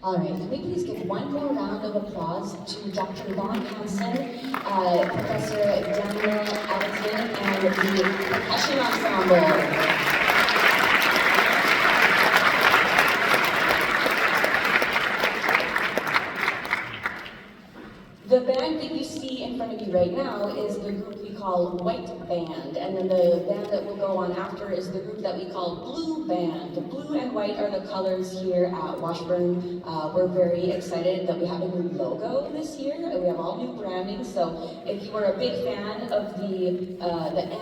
All right, can we please give one more round of applause to Dr. Ron Hansen, Professor Daniel Addington, and the percussion ensemble. The band that you see in front of you right now is the group we call White Band, and then the band that will go on after is the group that we call Blue Band. The blue and white are the colors here at Washburn. We're very excited that we have a new logo this year, and we have all new branding, so if you were a big fan of the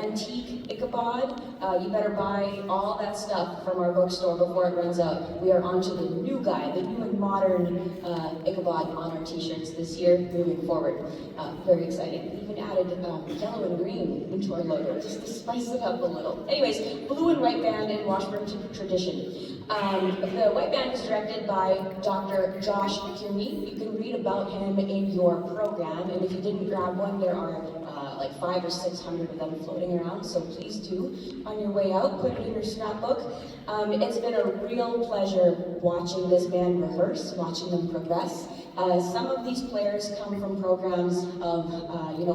antique Ichabod, you better buy all that stuff from our bookstore before it runs out. We are on to the new guy, the new and modern Ichabod on our t-shirts this year, moving forward. Very exciting. We even added yellow and green into our logo, just to spice it up a little. Anyways, Blue and White Band in Washburn tradition. The White Band is directed by Dr. Josh Kearney. You can read about him in your program, and if you didn't grab one, there are like 500 or 600 of them floating around, so please do, on your way out, put it in your scrapbook. It's been a real pleasure watching this band rehearse, watching them progress. Some of these players come from programs of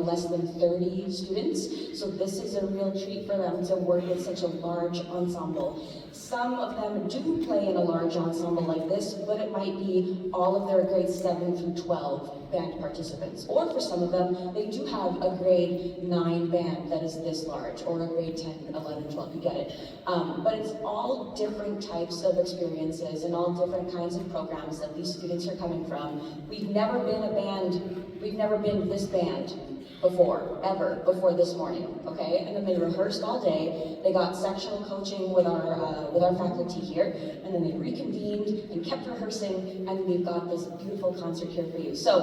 less than 30 students, so this is a real treat for them to work with such a large ensemble. Some of them do play in a large ensemble like this, but it might be all of their grades 7 through 12 band participants. Or for some of them, they do have a grade 9 band that is this large, or a grade 10, 11, 12, you get it. But it's all different types of experiences and all different kinds of programs that these students are coming from. We've never been a band, we've never been this band before, ever, before this morning, okay? And then they rehearsed all day, they got sectional coaching with our faculty here, and then they reconvened and kept rehearsing, and we've got this beautiful concert here for you. So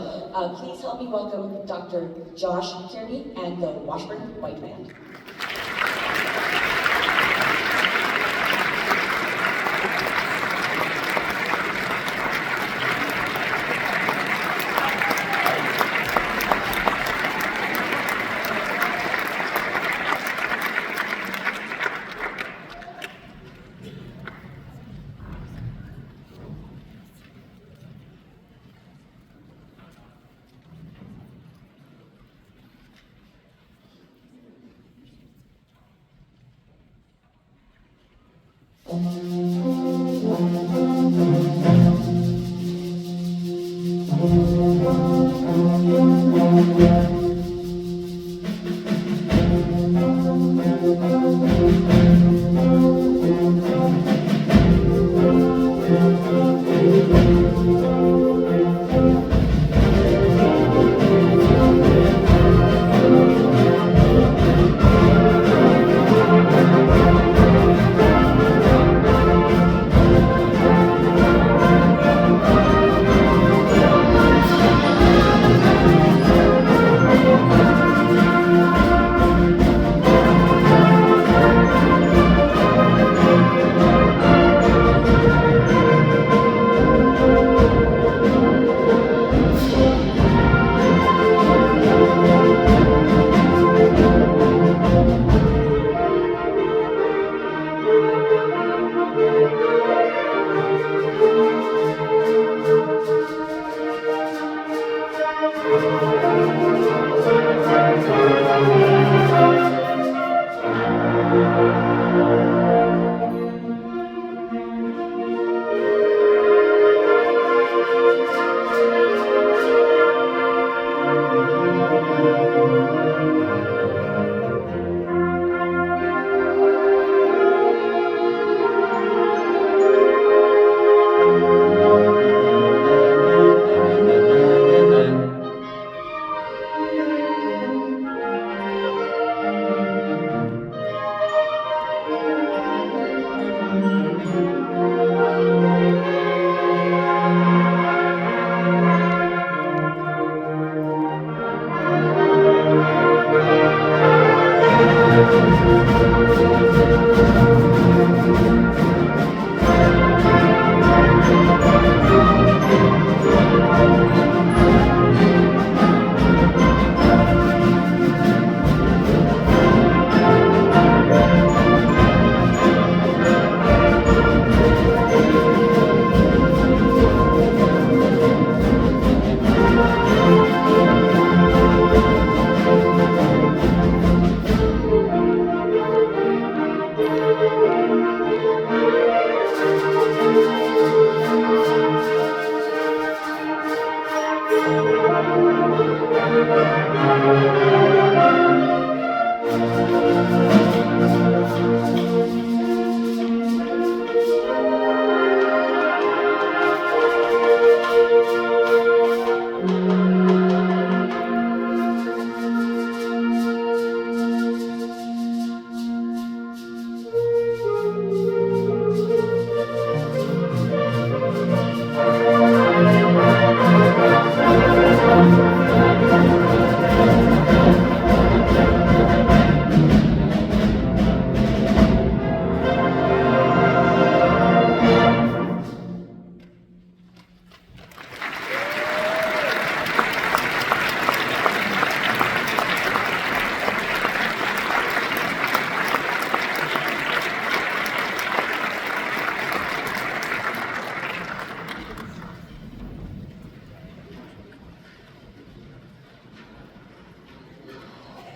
please help me welcome Dr. Josh Kearney and the Washburn White Band.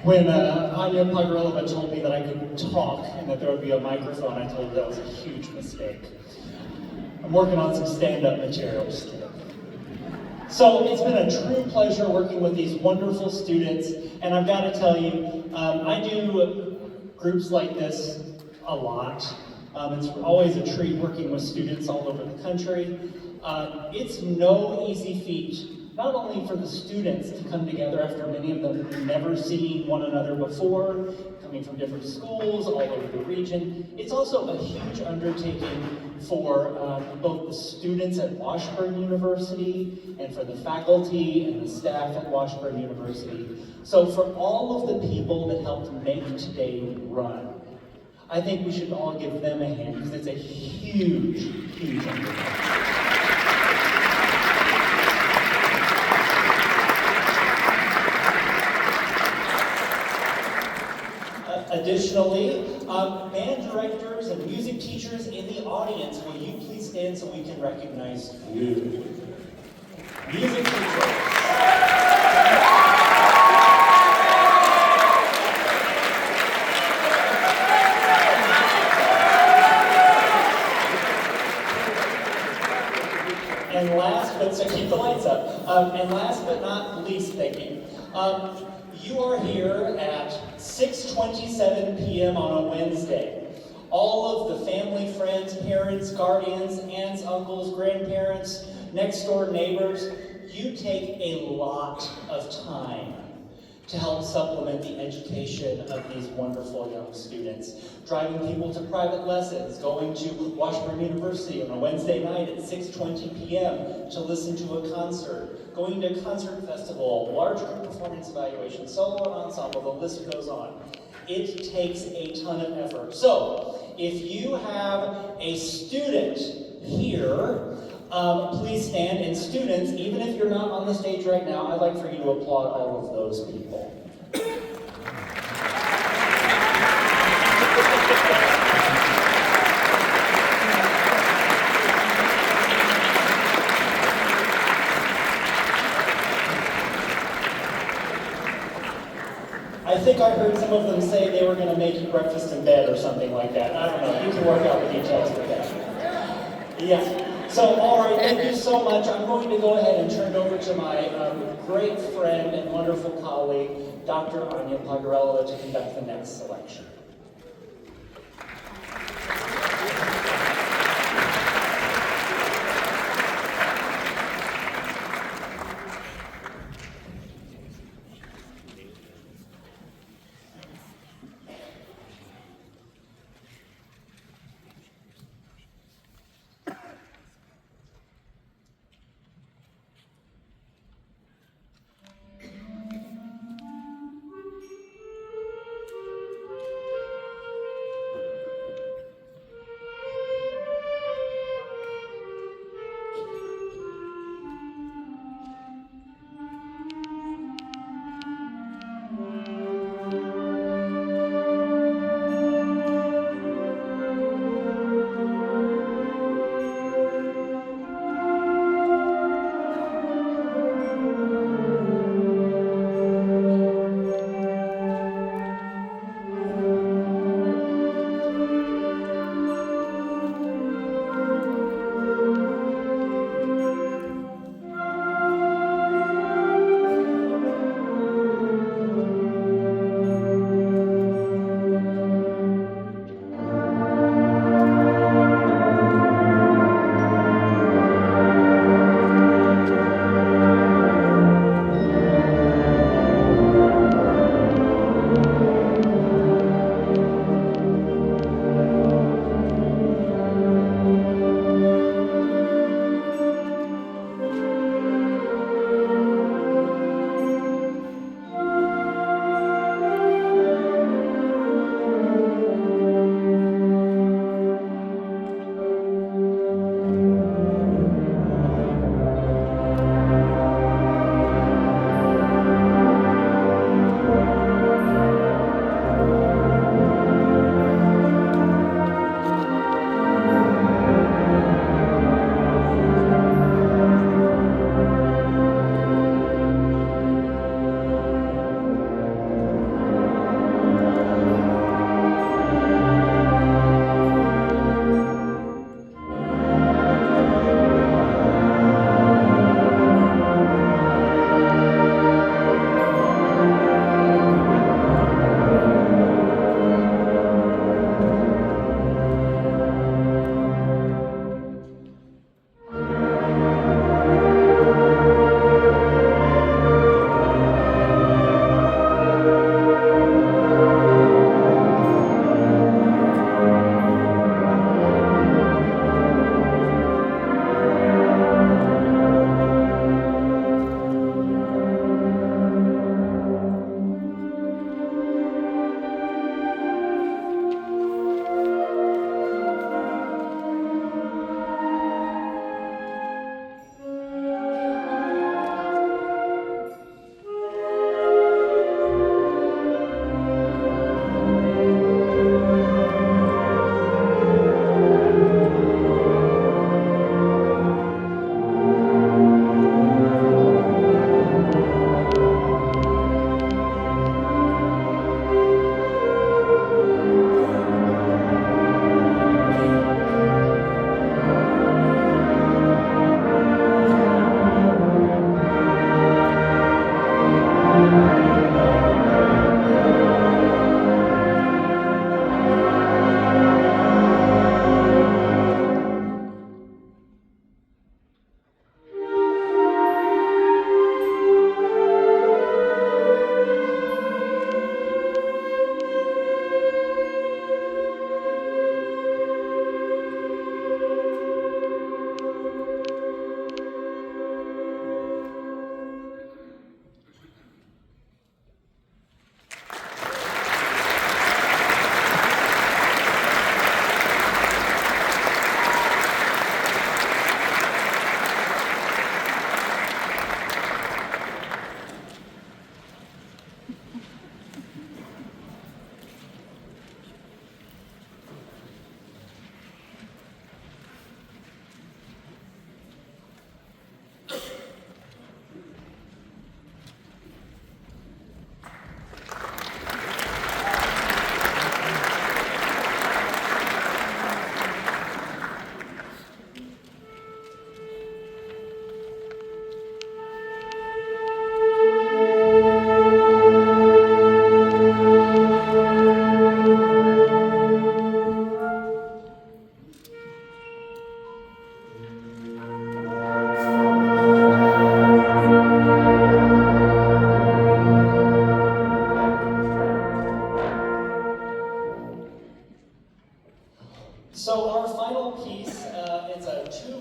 When Anya Pogorelova told me that I could talk and that there would be a microphone, I told her that was a huge mistake. I'm working on some stand-up materials still. So it's been a true pleasure working with these wonderful students, and I've got to tell you, I do groups like this a lot. It's always a treat working with students all over the country. It's no easy feat, not only for the students to come together after many of them have never seen one another before, coming from different schools all over the region. It's also a huge undertaking for both the students at Washburn University and for the faculty and the staff at Washburn University. So for all of the people that helped make today run, I think we should all give them a hand because it's a huge, huge undertaking. Additionally, band directors and music teachers in the audience, will you please stand so we can recognize you? Music teachers. And last, but so keep the lights up. And last but not least, thank you. You are here at 6:27 p.m. on a Wednesday. All of the family, friends, parents, guardians, aunts, uncles, grandparents, next door neighbors, you take a lot of time to help supplement the education of these wonderful young students. Driving people to private lessons, going to Washburn University on a Wednesday night at 6:20 p.m. to listen to a concert, going to a concert festival, large group performance evaluation, solo and ensemble, the list goes on. It takes a ton of effort. So, if you have a student here, please stand. And students, even if you're not on the stage right now, I'd like for you to applaud all of those people. I think I heard some of them say they were going to make you breakfast in bed or something like that. I don't know. You can work out the details with that. Yeah. So, all right. Thank you so much. I'm going to go ahead and turn it over to my great friend and wonderful colleague, Dr. Anya Pogorelova, to conduct the next selection.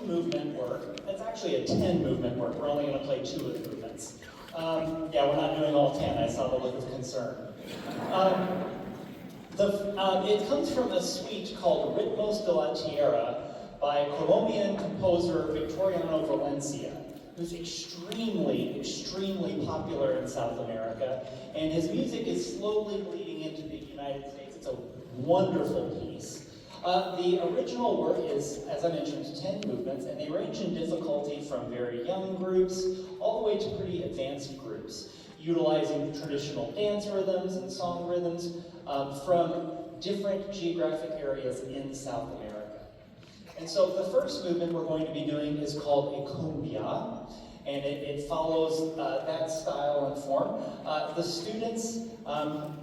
movement work. It's actually a 10 movement work. We're only going to play 2 of the movements. Yeah, we're not doing all 10. I saw the look of concern. It comes from a suite called Ritmos de la Tierra by Colombian composer Victotiano Valencia, who's extremely popular in South America, and his music is slowly bleeding into the United States. It's a wonderful piece. The original work is, as I mentioned, 10 movements, and they range in difficulty from very young groups all the way to pretty advanced groups, utilizing traditional dance rhythms and song rhythms from different geographic areas in South America. And so the first movement we're going to be doing is called a cumbia, and it follows that style and form. The students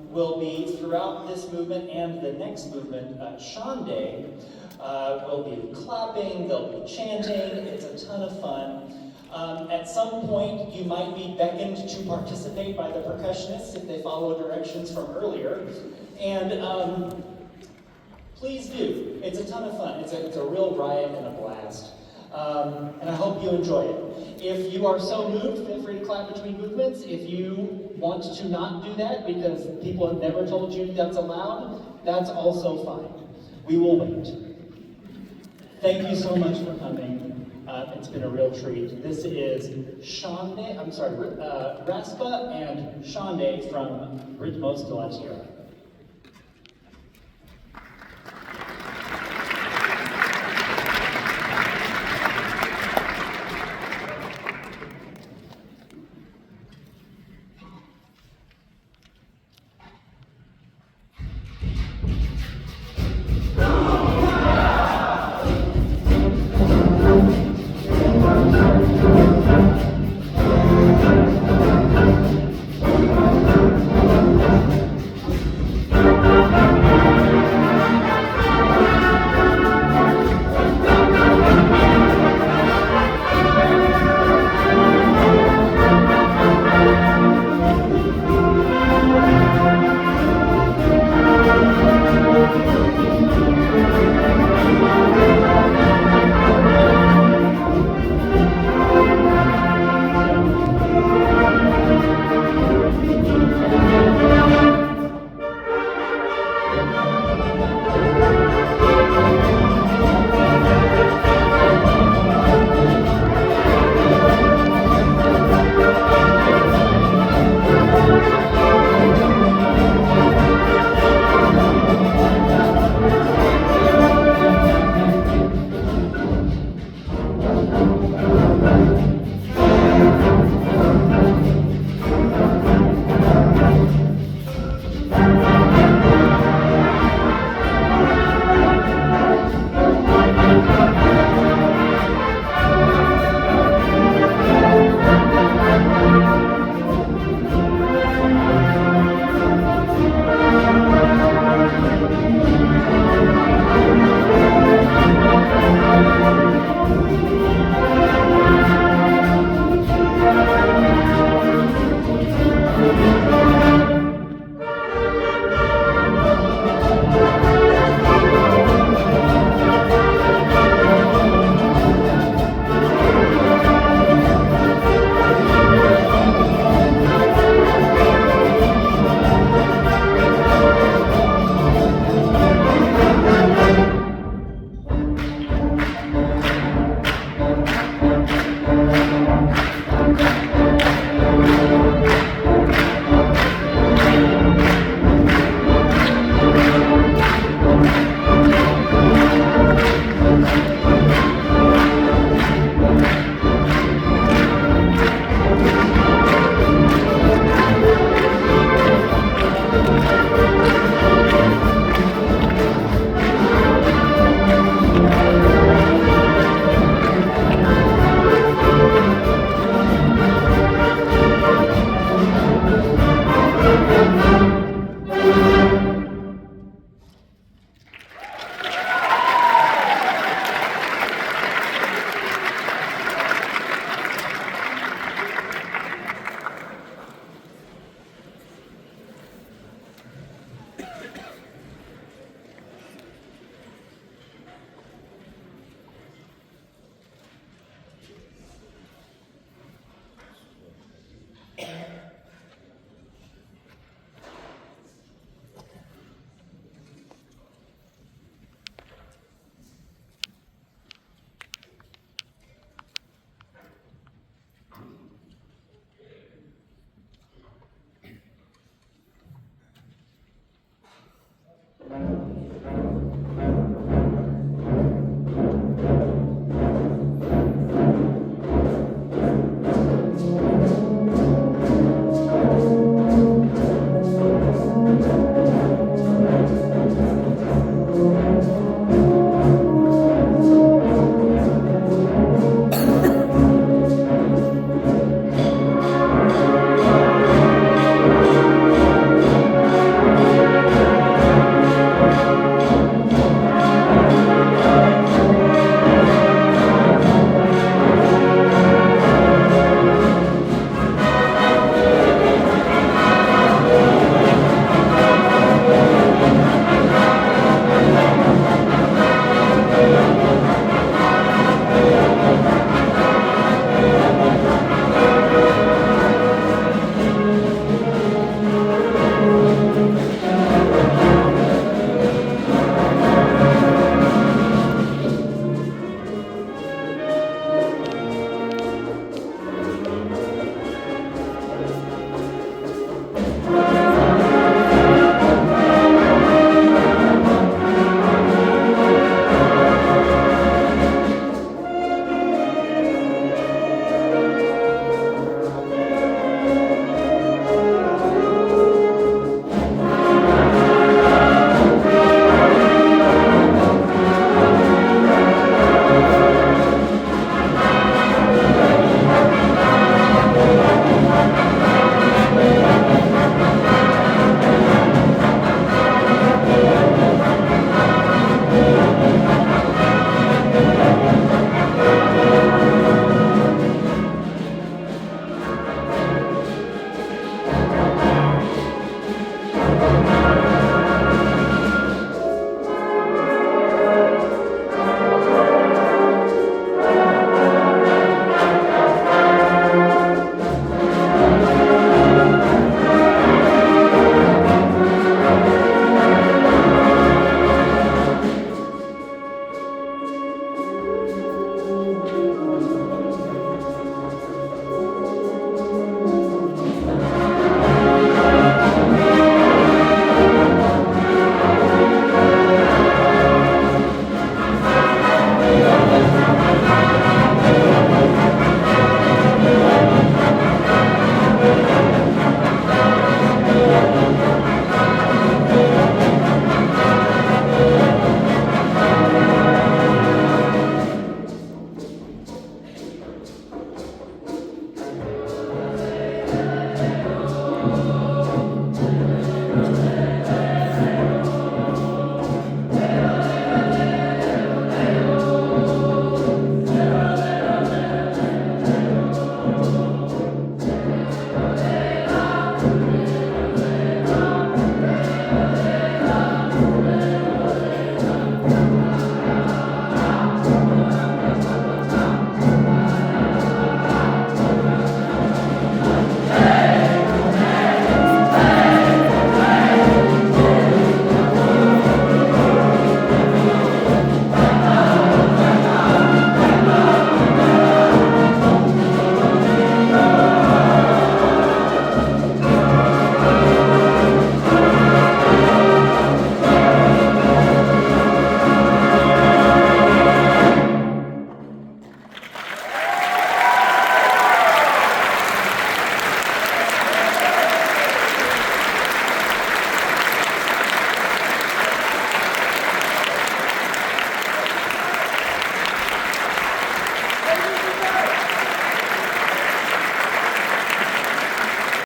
will be, throughout this movement and the next movement, Chandé, will be clapping, they'll be chanting, it's a ton of fun. At some point, you might be beckoned to participate by the percussionists if they follow directions from earlier. And please do. It's a ton of fun. It's a real riot and a blast. And I hope you enjoy it. If you are so moved, feel free to clap between movements. If you want to not do that because people have never told you that's allowed, that's also fine. We will wait. Thank you so much for coming. It's been a real treat. This is Raspa and Chandé from Ritmos de la Tierra.